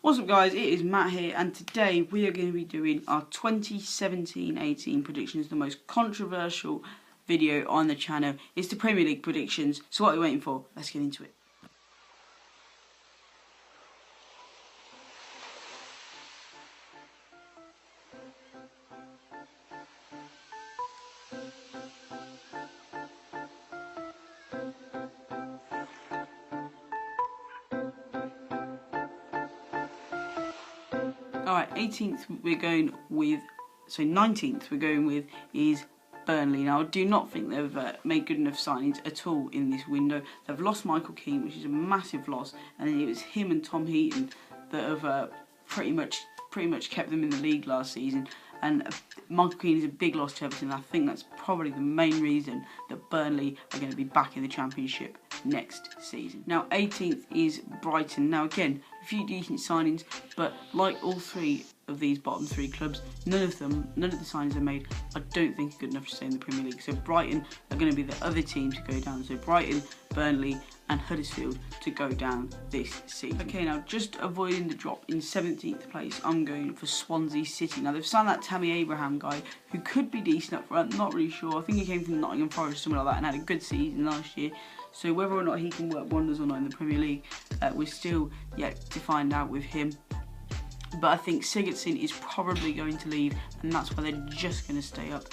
What's up guys, it is Matt here, and today we are going to be doing our 2017-18 predictions, the most controversial video on the channel. It's the Premier League predictions, so what are we waiting for? Let's get into it. Alright, 18th we're going with, 19th we're going with is Burnley. Now I do not think they've made good enough signings at all in this window. They've lost Michael Keane, which is a massive loss, and it was him and Tom Heaton that have pretty much kept them in the league last season. And Michael Keane is a big loss to Everton. I think that's probably the main reason that Burnley are going to be back in the Championship next season. Now 18th is Brighton. Now again, a few decent signings, but like all three of these bottom three clubs, none of the signings they made I don't think are good enough to stay in the Premier League. So Brighton are going to be the other team to go down. So Brighton, Burnley and Huddersfield to go down this season. Okay, now just avoiding the drop in 17th place, I'm going for Swansea City. Now they've signed that Tammy Abraham guy who could be decent up front, not really sure. I think he came from Nottingham Forest or something like that and had a good season last year. So whether or not he can work wonders or not in the Premier League, we're still yet to find out with him. But I think Sigurdsson is probably going to leave, and that's why they're just going to stay up.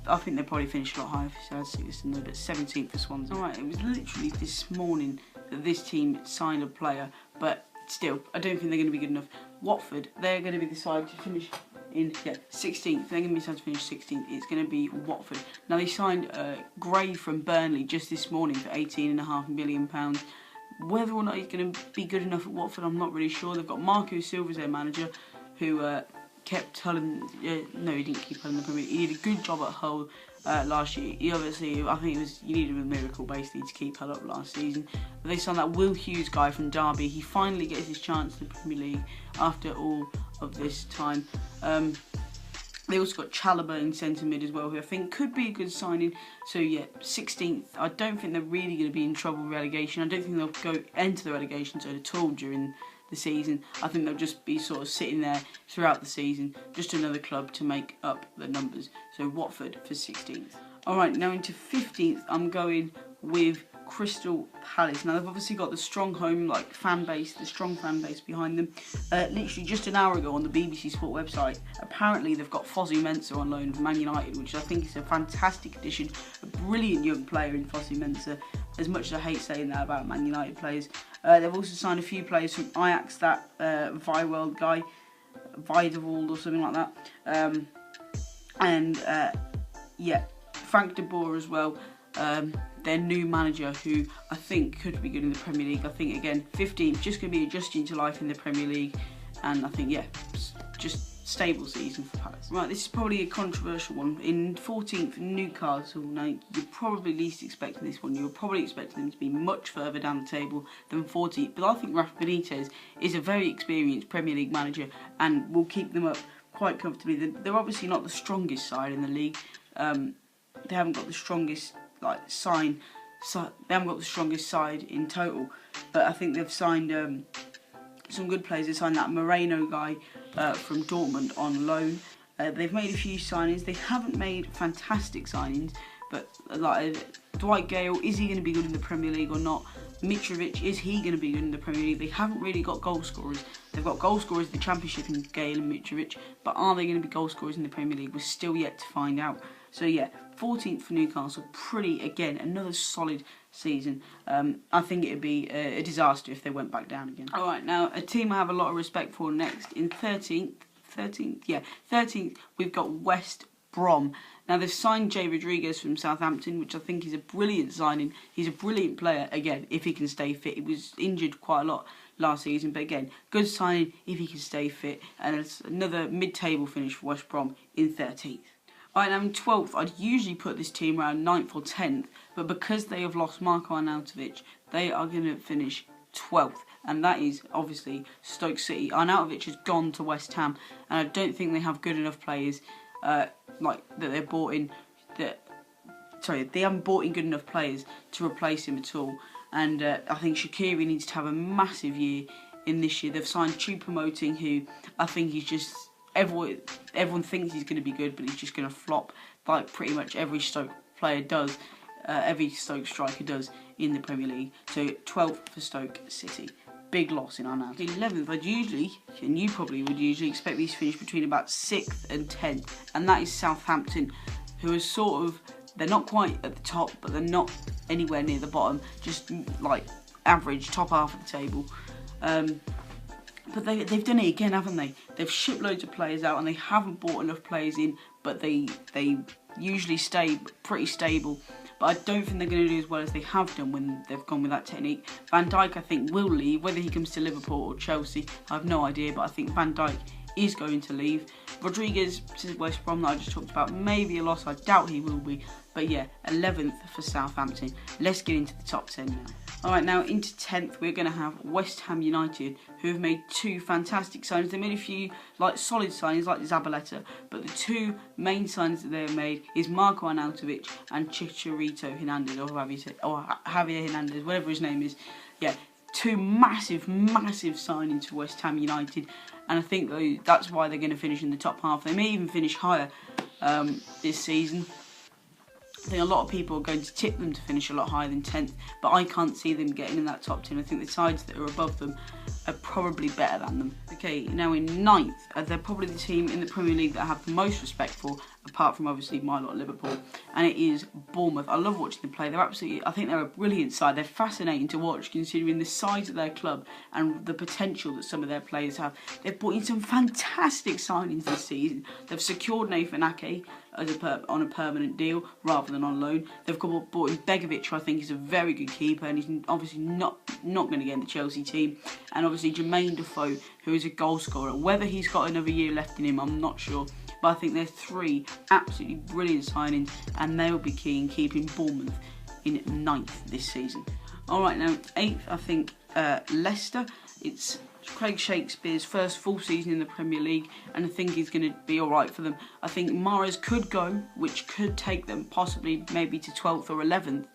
I think they'll probably finish a lot higher if Sigurdsson, though, but 17th for Swansea. Alright, it was literally this morning that this team signed a player, but still, I don't think they're going to be good enough. Watford, they're going to be the side to finish in 16th. They're going to be the side to finish 16th. It's going to be Watford. Now, they signed Gray from Burnley just this morning for £18.5 million. Whether or not he's going to be good enough at Watford, I'm not really sure. They've got Marco Silva as their manager, who kept Hull no, he didn't keep Hull in the Premier League. He did a good job at Hull last year. He obviously, I think you needed a miracle basically to keep Hull up last season. But they signed that Will Hughes guy from Derby. He finally gets his chance in the Premier League after all of this time. They also got Chalobah in centre mid as well, who I think could be a good signing. So yeah, 16th. I don't think they're really going to be in trouble with relegation. I don't think they'll go into the relegation zone at all during the season. I think they'll just be sort of sitting there throughout the season, just another club to make up the numbers. So Watford for 16th. Alright, now into 15th, I'm going with Crystal Palace. Now they've obviously got the strong home fan base, the strong fan base behind them. Literally just an hour ago on the BBC Sport website, apparently they've got Fosu Mensah on loan from Man United, which I think is a fantastic addition. A brilliant young player in Fosu Mensah, as much as I hate saying that about Man United players. They've also signed a few players from Ajax, that Vijweld guy, Vijweld or something like that. Yeah, Frank de Boer as well. Their new manager, who I think could be good in the Premier League. I think again 15th, just going to be adjusting to life in the Premier League, and I think yeah, just stable season for Palace. Right, this is probably a controversial one. In 14th, Newcastle. Now you're probably least expecting this one. You're probably expecting them to be much further down the table than 14th, but I think Rafa Benitez is a very experienced Premier League manager and will keep them up quite comfortably. They're obviously not the strongest side in the league. They haven't got the strongest they haven't got the strongest side in total, but I think they've signed some good players. They signed that Moreno guy from Dortmund on loan. They've made a few signings. They haven't made fantastic signings, but Dwight Gale, is he going to be good in the Premier League or not? Mitrovic, is he going to be good in the Premier League? They haven't really got goal scorers. They've got goal scorers in the Championship in Gale and Mitrovic, but are they going to be goal scorers in the Premier League? We're still yet to find out. So yeah, 14th for Newcastle, again, another solid season. I think it would be a disaster if they went back down again. Alright, now a team I have a lot of respect for next, in 13th, we've got West Brom. Now they've signed Jay Rodriguez from Southampton, which I think is a brilliant signing. He's a brilliant player, again, if he can stay fit. He was injured quite a lot last season, but again, good signing if he can stay fit. And it's another mid-table finish for West Brom in 13th. Alright, now in 12th, I'd usually put this team around 9th or 10th, but because they have lost Marko Arnautovic, they are going to finish 12th, and that is obviously Stoke City. Arnautovic has gone to West Ham, and I don't think they have good enough players that they've bought in. They haven't bought in good enough players to replace him at all, and I think Shaqiri needs to have a massive year in this year. They've signed Choupo-Moting, who I think he's just everyone thinks he's going to be good, but he's just going to flop like pretty much every Stoke player does, every Stoke striker does in the Premier League. So 12th for Stoke City. Big loss in our now. 11th, I'd usually, and you probably would usually expect these to finish between about 6th and 10th, and that is Southampton, who is sort of, they're not quite at the top, but they're not anywhere near the bottom, just like average, top half of the table. But they've done it again, haven't they? They've shipped loads of players out and they haven't bought enough players in, but they usually stay pretty stable. But I don't think they're going to do as well as they have done when they've gone with that technique. Van Dijk, I think, will leave. Whether he comes to Liverpool or Chelsea, I have no idea, but I think Van Dijk is going to leave. Rodriguez to West Brom that I just talked about, maybe a loss. I doubt he will be. But yeah, 11th for Southampton. Let's get into the top 10 now. Alright, now into 10th, we're going to have West Ham United, who have made 2 fantastic signings. They made a few solid signings like Zabaleta, but the 2 main signings that they have made is Marco Arnautovic and Chicharito Hernandez, or Javier Hernandez, whatever his name is. Yeah, 2 massive signings for West Ham United, and I think that's why they're going to finish in the top half. They may even finish higher this season. I think a lot of people are going to tip them to finish a lot higher than 10th, but I can't see them getting in that top 10. I think the sides that are above them are probably better than them. Okay, now in 9th, they're probably the team in the Premier League that I have the most respect for, apart from obviously my lot Liverpool, and it is Bournemouth. I love watching them play. I think they're a brilliant side. They're fascinating to watch considering the size of their club and the potential that some of their players have. They've brought in some fantastic signings this season. They've secured Nathan Ake on a permanent deal rather than on loan. They've brought in Begovic, who I think is a very good keeper, and he's obviously not going to get in the Chelsea team. And obviously Jermaine Defoe, who is a goal scorer. Whether he's got another year left in him, I'm not sure. But I think they're 3 absolutely brilliant signings, and they will be key in keeping Bournemouth in 9th this season. Alright, now 8th, I think Leicester. It's Craig Shakespeare's first full season in the Premier League, and I think he's going to be alright for them. I think Mahrez could go, which could take them possibly maybe to 12th or 11th.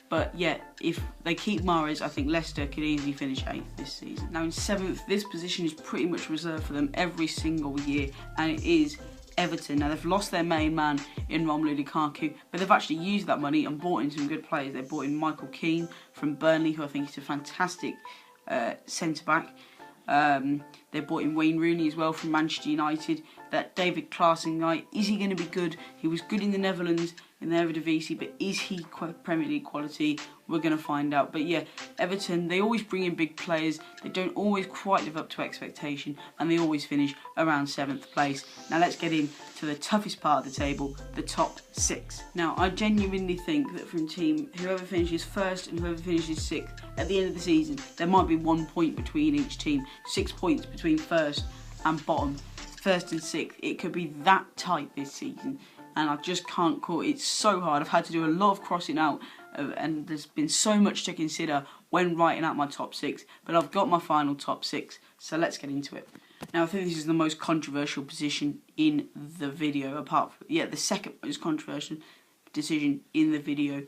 But yeah, if they keep Mahrez, I think Leicester could easily finish 8th this season. Now in 7th, this position is pretty much reserved for them every single year, and it is Everton. Now they've lost their main man in Romelu Lukaku, but they've actually used that money and bought in some good players. They bought in Michael Keane from Burnley, who I think is a fantastic centre-back. They bought in Wayne Rooney as well from Manchester United. That David Klaassen guy, is he going to be good? He was good in the Netherlands in the Eredivisie, but is he Premier League quality? We're going to find out. But yeah, Everton, they always bring in big players. They don't always quite live up to expectation, and they always finish around 7th place. Now let's get into the toughest part of the table, the top 6. Now I genuinely think that from whoever finishes 1st and whoever finishes 6th, at the end of the season, there might be 1 point between each team. 6 points between 1st and bottom. 1st and 6th, it could be that tight this season, and I just can't call it. It's so hard. I've had to do a lot of crossing out, and there's been so much to consider when writing out my top 6, but I've got my final top 6, so let's get into it. Now I think this is the most controversial position in the video, apart from, the second most controversial decision in the video,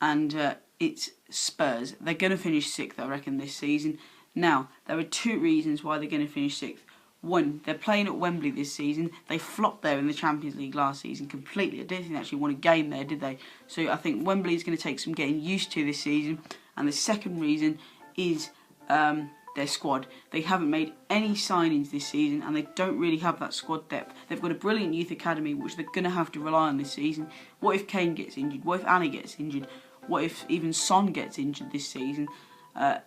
and it's Spurs. They're going to finish 6th, I reckon, this season. Now, there are 2 reasons why they're going to finish 6th. 1, they're playing at Wembley this season. They flopped there in the Champions League last season completely. I don't think they actually won a game there, did they? So I think Wembley is going to take some getting used to this season. And the second reason is their squad. They haven't made any signings this season, and they don't really have that squad depth. They've got a brilliant youth academy, which they're going to have to rely on this season. What if Kane gets injured? What if Ali gets injured? What if even Son gets injured this season?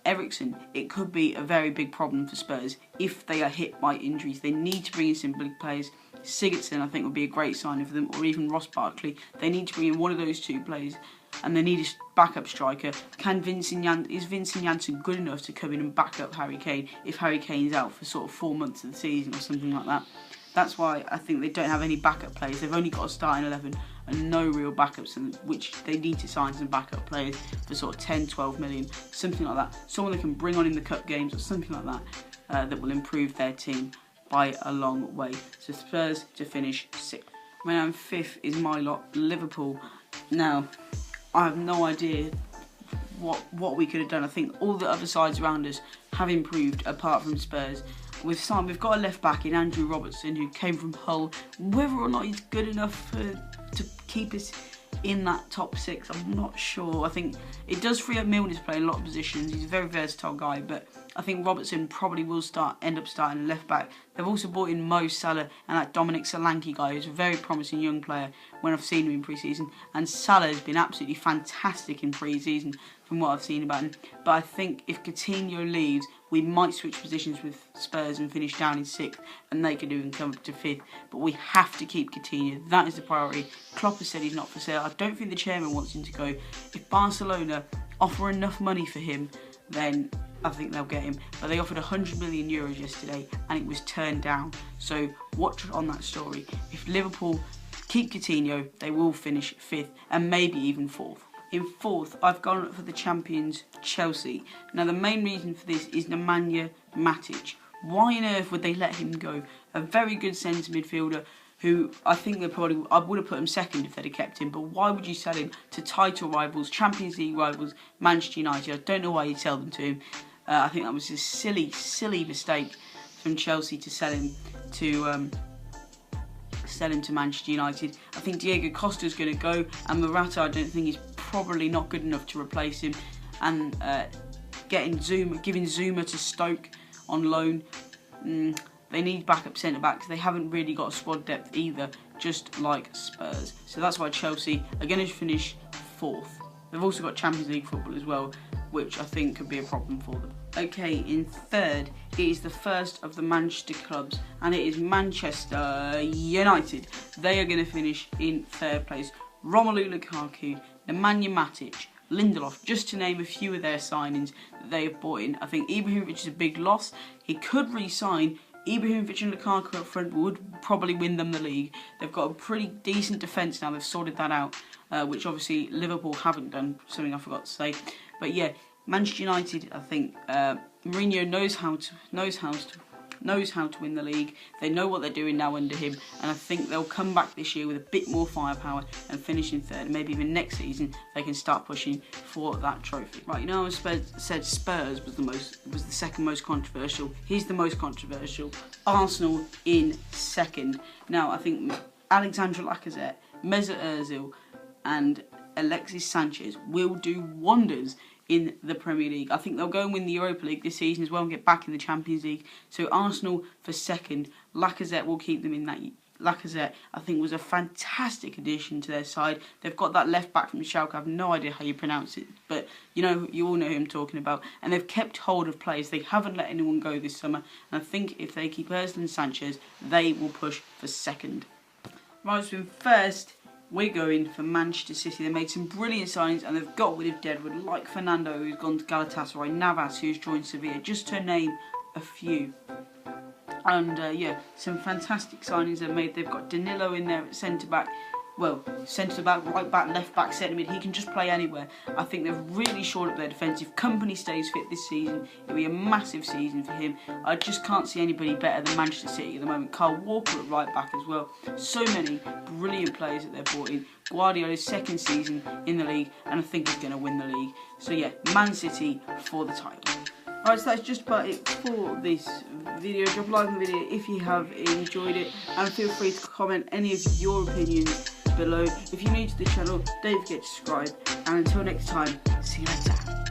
Eriksen, it could be a very big problem for Spurs if they are hit by injuries. They need to bring in some big players. Sigurdsson, I think, would be a great signing for them, or even Ross Barkley. They need to bring in one of those 2 players, and they need a backup striker. Is Vincent Janssen good enough to come in and back up Harry Kane if Harry Kane's out for sort of 4 months of the season or something like that? That's why I think they don't have any backup players. They've only got a starting 11 and no real backups, which they need to sign some backup players for sort of 10, 12 million, something like that. Someone they can bring on in the cup games or something like that, that will improve their team by a long way. So Spurs to finish 6th. When I'm 5th is my lot, Liverpool. Now, I have no idea what we could have done. I think all the other sides around us have improved apart from Spurs. We've got a left back in Andrew Robertson who came from Hull. Whether or not he's good enough to keep us in that top 6, I'm not sure. I think it does free up Milner's play in a lot of positions. He's a very versatile guy, but I think Robertson probably will end up starting left back. They've also brought in Mo Salah and that Dominic Solanke guy, who's a very promising young player when I've seen him in pre-season. And Salah has been absolutely fantastic in pre-season from what I've seen about him. But I think if Coutinho leaves, we might switch positions with Spurs and finish down in 6th, and they could even come up to 5th. But we have to keep Coutinho. That is the priority. Klopp has said he's not for sale. I don't think the chairman wants him to go. If Barcelona offer enough money for him, then I think they'll get him. But they offered €100 million yesterday, and it was turned down. So watch on that story. If Liverpool keep Coutinho, they will finish 5th and maybe even 4th. In 4th, I've gone for the champions, Chelsea. Now, the main reason for this is Nemanja Matic. Why on earth would they let him go? A very good centre midfielder who I think I would have put him second if they'd have kept him. But why would you sell him to title rivals, Champions League rivals, Manchester United? I don't know why you'd sell them to him. I think that was a silly mistake from Chelsea to sell him to Manchester United. I think Diego Costa's going to go, and Morata I don't think is probably not good enough to replace him. And giving Zuma to Stoke on loan. They need backup centre-backs. They haven't really got a squad depth either, just like Spurs. So that's why Chelsea are going to finish 4th. They've also got Champions League football as well, which I think could be a problem for them. Okay, in 3rd, it is the first of the Manchester clubs, and it is Manchester United. They are going to finish in 3rd place. Romelu Lukaku, Nemanja Matic, Lindelof, just to name a few of their signings that they have brought in. I think Ibrahimovic is a big loss. He could re-sign. Ibrahimovic and Lukaku up front would probably win them the league. They've got a pretty decent defence now. They've sorted that out, which obviously Liverpool haven't done, something I forgot to say. But yeah, Manchester United, I think Mourinho knows how to win the league. They know what they're doing now under him, and I think they'll come back this year with a bit more firepower and finish in 3rd. Maybe even next season they can start pushing for that trophy. Right, you know, I said Spurs was the second most controversial. He's the most controversial. Arsenal in 2nd. Now I think Alexandre Lacazette, Mesut Ozil, and Alexis Sanchez will do wonders in the Premier League. I think they'll go and win the Europa League this season as well and get back in the Champions League. So Arsenal for 2nd. Lacazette will keep them in that. Lacazette, I think, was a fantastic addition to their side. They've got that left back from Schalke. I have no idea how you pronounce it, but you all know who I'm talking about. And they've kept hold of players. They haven't let anyone go this summer. And I think if they keep Ozil and Sanchez, they will push for 2nd. Right, so in 1st, we're going for Manchester City. They made some brilliant signings and they've got rid of Deadwood, like Fernando, who's gone to Galatasaray, Navas, who's joined Sevilla, just to name a few. And yeah, some fantastic signings they've made. They've got Danilo in there at centre-back. Well, centre-back, right-back, left-back, centre-mid. He can just play anywhere. I think they've really shored up their defence. If Company stays fit this season, it'll be a massive season for him. I just can't see anybody better than Manchester City at the moment. Kyle Walker at right-back as well. So many brilliant players that they've brought in. Guardiola's 2nd season in the league, and I think he's going to win the league. So yeah, Man City for the title. Alright, so that's just about it for this video. Drop a like on the video if you have enjoyed it, and feel free to comment any of your opinions below. If you're new to the channel, don't forget to subscribe, and until next time, see you later.